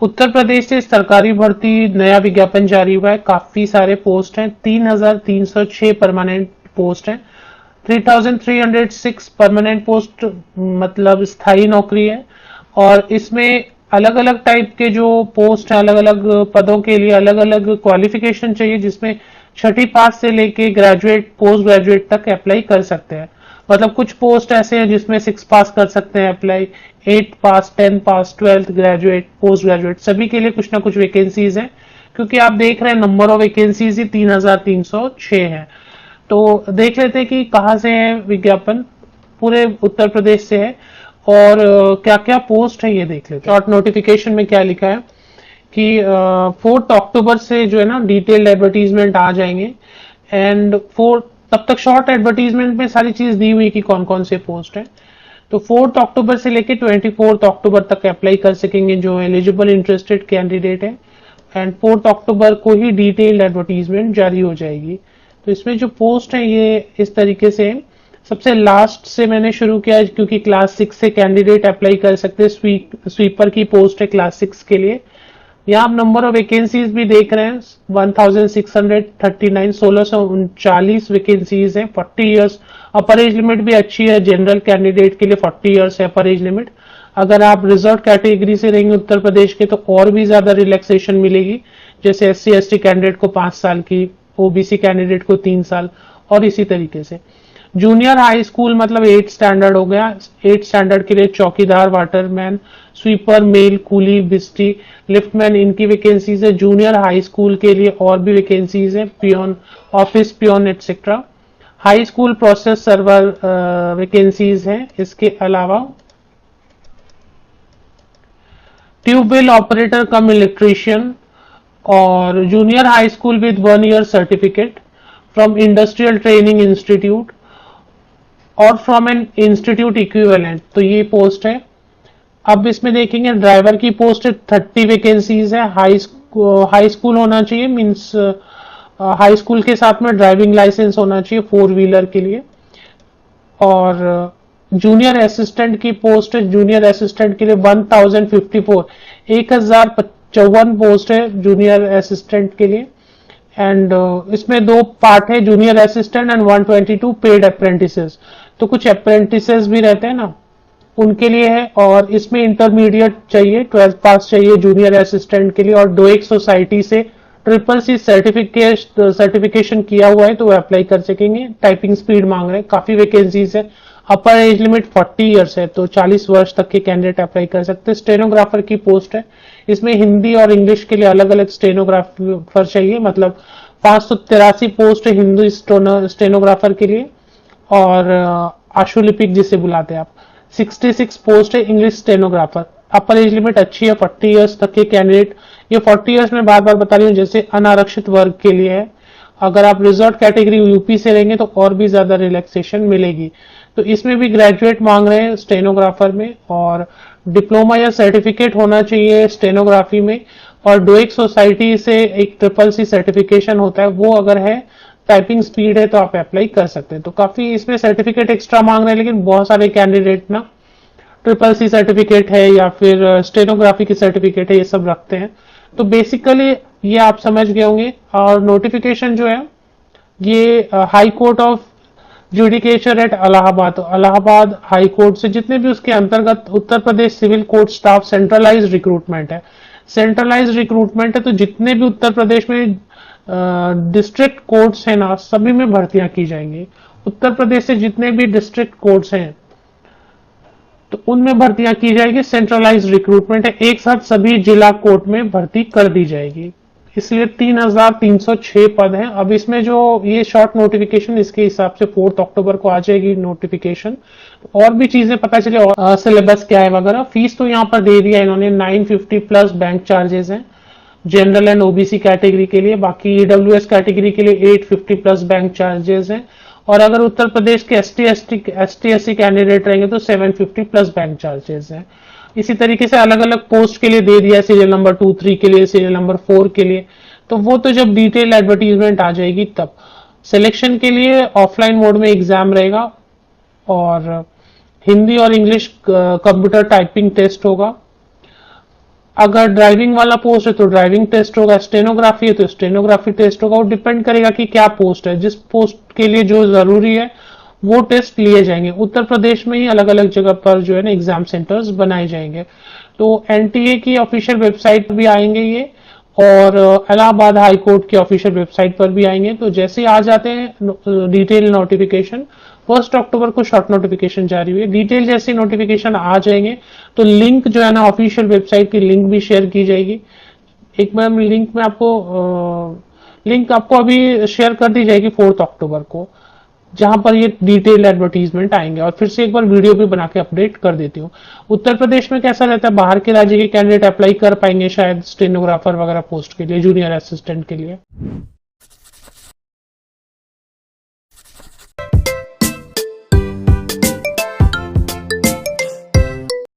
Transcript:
उत्तर प्रदेश से सरकारी भर्ती नया विज्ञापन जारी हुआ है। काफी सारे पोस्ट हैं। 3,306 परमानेंट पोस्ट हैं। 3,306 परमानेंट पोस्ट मतलब स्थायी नौकरी है। और इसमें अलग अलग टाइप के जो पोस्ट हैं, अलग अलग पदों के लिए अलग अलग क्वालिफिकेशन चाहिए, जिसमें छठी पास से लेके ग्रेजुएट पोस्ट ग्रेजुएट तक अप्लाई कर सकते हैं। मतलब कुछ पोस्ट ऐसे हैं जिसमें 6 पास कर सकते हैं अप्लाई, 8 पास, 10 पास, 12th ग्रेजुएट, पोस्ट ग्रेजुएट, सभी के लिए कुछ ना कुछ वैकेंसीज हैं। क्योंकि आप देख रहे हैं नंबर ऑफ वैकेंसीज ही 3,306 है। तो देख लेते हैं कि कहाँ से है विज्ञापन। पूरे उत्तर प्रदेश से है। और क्या क्या पोस्ट है ये देख लेते हैं। शॉर्ट नोटिफिकेशन में क्या लिखा है कि 4 अक्टूबर से जो है ना डिटेल्ड एडवर्टीजमेंट आ जाएंगे। एंड 4 तब तक शॉर्ट एडवर्टीजमेंट में सारी चीज दी हुई कि कौन कौन से पोस्ट है। तो 4 अक्टूबर से लेके 24 अक्टूबर तक अप्लाई कर सकेंगे जो एलिजिबल इंटरेस्टेड कैंडिडेट है। एंड 4 अक्टूबर को ही डिटेल्ड एडवर्टीजमेंट जारी हो जाएगी। तो इसमें जो पोस्ट है ये इस तरीके से है। सबसे लास्ट से मैंने शुरू किया क्योंकि क्लास 6 से कैंडिडेट अप्लाई कर सकते हैं। स्वीपर की पोस्ट है क्लास 6 के लिए। यहाँ आप नंबर ऑफ वैकेंसीज भी देख रहे हैं 1639, 1639 वैकेंसीज है। 40 इयर्स अपर एज लिमिट भी अच्छी है। जनरल कैंडिडेट के लिए 40 इयर्स है अपर एज लिमिट। अगर आप रिजर्व कैटेगरी से रहेंगे उत्तर प्रदेश के तो और भी ज्यादा रिलैक्सेशन मिलेगी। जैसे SC ST कैंडिडेट को 5 साल की, OBC कैंडिडेट को 3 साल, और इसी तरीके से। जूनियर हाई स्कूल मतलब 8 स्टैंडर्ड हो गया। 8 स्टैंडर्ड के लिए चौकीदार, वाटरमैन, स्वीपर, मेल, कूली, बिस्टी, लिफ्टमैन, इनकी वैकेंसीज है। जूनियर हाई स्कूल के लिए और भी वैकेंसीज है, peon, office peon etcetera. High school process server vacancies हैं। इसके अलावा ट्यूबवेल ऑपरेटर कम इलेक्ट्रीशियन और junior high school with 1 year certificate from industrial training institute और फ्रॉम एन इंस्टीट्यूट इक्विवेलेंट। तो ये पोस्ट है। अब इसमें देखेंगे ड्राइवर की पोस्ट 30 वैकेंसीज है। हाई स्कूल होना चाहिए, मींस हाई स्कूल के साथ में ड्राइविंग लाइसेंस होना चाहिए 4 व्हीलर के लिए। और जूनियर असिस्टेंट की पोस्ट है। जूनियर असिस्टेंट के लिए 1054, 1054 पोस्ट है जूनियर असिस्टेंट के लिए। एंड इसमें 2 पार्ट है, junior assistant and 122 paid apprentices. तो कुछ अप्रेंटिसेस भी रहते हैं ना, उनके लिए है। और इसमें इंटरमीडिएट चाहिए, 12th पास चाहिए जूनियर असिस्टेंट के लिए। और डोएक सोसाइटी से CCC सर्टिफिकेशन किया हुआ है तो वो अप्लाई कर सकेंगे। टाइपिंग स्पीड मांग रहे हैं। काफी वैकेंसीज है। अपर एज लिमिट 40 इयर्स है तो 40 वर्ष तक के कैंडिडेट अप्लाई कर सकते हैं। स्टेनोग्राफर की पोस्ट है। इसमें हिंदी और इंग्लिश के लिए अलग अलग स्टेनोग्राफर चाहिए। मतलब 583 पोस्ट है हिंदी स्टेनोग्राफर के लिए। और आशुलिपिक जिसे बुलाते हैं आप, 66 पोस्ट है इंग्लिश स्टेनोग्राफर। अपर एज लिमिट अच्छी है, 40 इयर्स तक के कैंडिडेट। ये 40 इयर्स में बार बार बता रही हूँ, जैसे अनारक्षित वर्ग के लिए है। अगर आप रिजर्व कैटेगरी यूपी से रहेंगे तो और भी ज्यादा रिलैक्सेशन मिलेगी। तो इसमें भी ग्रेजुएट मांग रहे हैं स्टेनोग्राफर में, और डिप्लोमा या सर्टिफिकेट होना चाहिए स्टेनोग्राफी में। और डोएक सोसाइटी से एक CCC सर्टिफिकेशन होता है, वो अगर है, टाइपिंग स्पीड है तो आप अप्लाई कर सकते हैं। तो काफी इसमें सर्टिफिकेट एक्स्ट्रा मांग रहे हैं, लेकिन बहुत सारे कैंडिडेट ना CCC सर्टिफिकेट है या फिर स्टेनोग्राफी की सर्टिफिकेट है, ये सब रखते हैं। तो बेसिकली ये आप समझ गए होंगे। और नोटिफिकेशन जो है ये high court of judicature at Allahabad, तो इलाहाबाद हाई कोर्ट से जितने भी उसके अंतर्गत Uttar Pradesh civil court staff centralise recruitment है। सेंट्रलाइज रिक्रूटमेंट है तो जितने भी उत्तर प्रदेश में डिस्ट्रिक्ट कोर्ट्स हैं ना, सभी में भर्तियां की जाएंगी। उत्तर प्रदेश से जितने भी डिस्ट्रिक्ट कोर्ट्स हैं तो उनमें भर्तियां की जाएगी। सेंट्रलाइज रिक्रूटमेंट है, एक साथ सभी जिला कोर्ट में भर्ती कर दी जाएगी। इसलिए 3,306 पद हैं। अब इसमें जो ये शॉर्ट नोटिफिकेशन, इसके हिसाब से 4 अक्टूबर को आ जाएगी नोटिफिकेशन। और भी चीजें पता चले, और सिलेबस क्या है वगैरह। फीस तो यहाँ पर दे दिया इन्होंने, 950 प्लस बैंक चार्जेस हैं जनरल एंड OBC कैटेगरी के लिए। बाकी EWS कैटेगरी के लिए 850 प्लस बैंक चार्जेस हैं। और अगर उत्तर प्रदेश के ST SC कैंडिडेट रहेंगे तो 750 प्लस बैंक चार्जेस हैं। इसी तरीके से अलग अलग पोस्ट के लिए दे दिया, सीरियल नंबर 2, 3 के लिए, सीरियल नंबर 4 के लिए। तो वो तो जब डिटेल एडवर्टीजमेंट आ जाएगी तब। सिलेक्शन के लिए ऑफलाइन मोड में एग्जाम रहेगा और हिंदी और इंग्लिश कंप्यूटर टाइपिंग टेस्ट होगा। अगर ड्राइविंग वाला पोस्ट है तो ड्राइविंग टेस्ट होगा, स्टेनोग्राफी है तो स्टेनोग्राफी टेस्ट होगा। वो डिपेंड करेगा कि क्या पोस्ट है, जिस पोस्ट के लिए जो जरूरी है वो टेस्ट लिए जाएंगे। उत्तर प्रदेश में ही अलग अलग जगह पर जो है ना एग्जाम सेंटर्स बनाए जाएंगे। तो एनटीए की ऑफिशियल वेबसाइट भी आएंगे ये, और इलाहाबाद हाई कोर्ट की ऑफिशियल वेबसाइट पर भी आएंगे। तो जैसे आ जाते हैं डिटेल नोटिफिकेशन, 1 अक्टूबर को शॉर्ट नोटिफिकेशन जारी हुई है। डिटेल जैसे नोटिफिकेशन आ जाएंगे तो लिंक जो है ना ऑफिशियल वेबसाइट की लिंक भी शेयर की जाएगी। एक मैम लिंक आपको अभी शेयर कर दी जाएगी 4 अक्टूबर को, जहां पर ये डिटेल एडवर्टीजमेंट आएंगे। और फिर से एक बार वीडियो भी बना के अपडेट कर देती हूँ। उत्तर प्रदेश में कैसा रहता है, बाहर के राज्य के कैंडिडेट अप्लाई कर पाएंगे शायद स्टेनोग्राफर वगैरह पोस्ट के लिए, जूनियर असिस्टेंट के लिए।